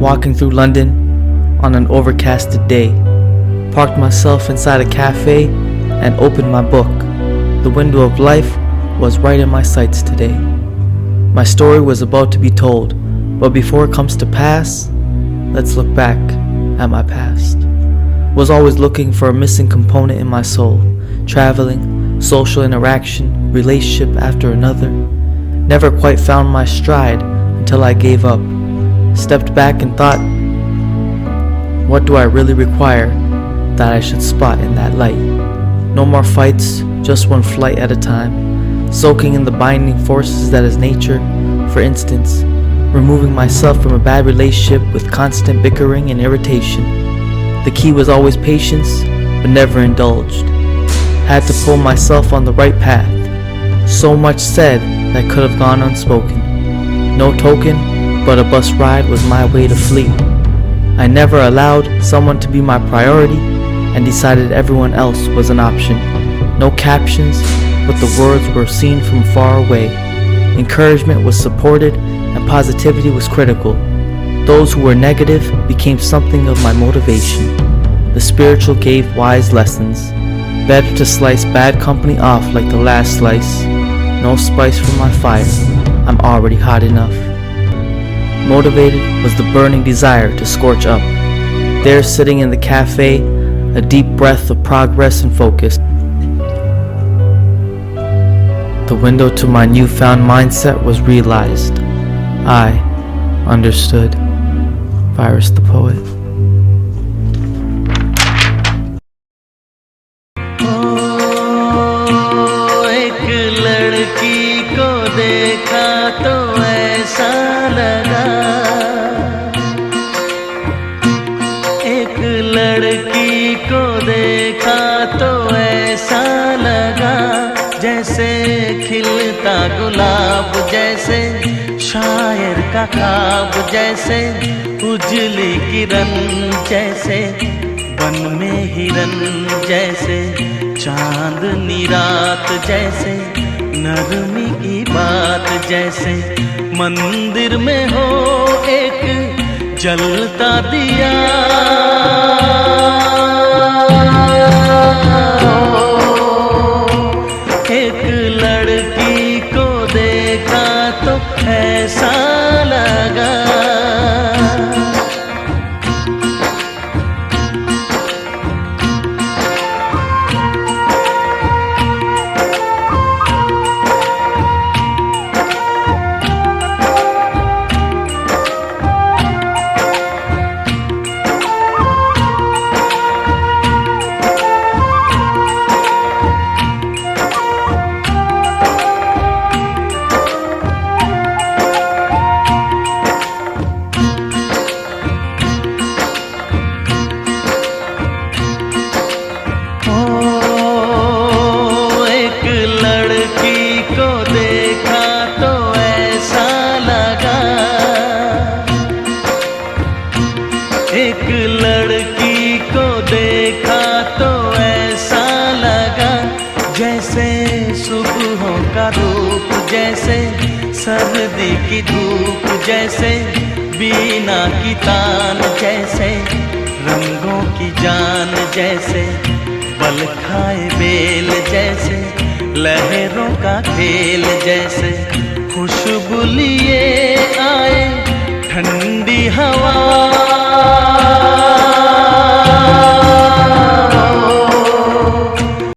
walking through London on an overcasted day. Parked myself inside a cafe and opened my book. The window of life was right in my sights today. My story was about to be told, but before it comes to pass, let's look back at my past. Was always looking for a missing component in my soul. Traveling, social interaction, relationship after another. Never quite found my stride until I gave up. Stepped back and thought, what do I really require that I should spot in that light? No more fights, just one flight at a time. Soaking in the binding forces that is nature. For instance, removing myself from a bad relationship with constant bickering and irritation. The key was always patience, but never indulged. Had to pull myself on the right path. So much said that could have gone unspoken. No token, but a bus ride was my way to flee. I never allowed someone to be my priority and decided everyone else was an option. No captions, but the words were seen from far away. Encouragement was supported and positivity was critical. Those who were negative became something of my motivation. The spiritual gave wise lessons. Better to slice bad company off like the last slice. No spice for my fire, I'm already hot enough. Motivated was the burning desire to scorch up. There sitting in the cafe, a deep breath of progress and focus. The window to my newfound mindset was realized. I understood. Virus the poet. एक लड़की को देखा तो ऐसा लगा, एक लड़की को देखा तो ऐसा लगा, जैसे खिलता गुलाब, जैसे शायर का ख्वाब, जैसे उजली किरण, जैसे वन में हिरन, जैसे चांदनी रात, जैसे नरमी की बात, जैसे मंदिर में हो एक जलता दिया। एक लड़की को देखा तो ऐसा लगा। एक लड़की को देखा तो ऐसा लगा, जैसे सुबहों का रूप, जैसे सर्दी की धूप, जैसे बीना की तान, जैसे रंगों की जान, जैसे बल खाए बेल, जैसे लहरों का खेल, जैसे खुशबू लिए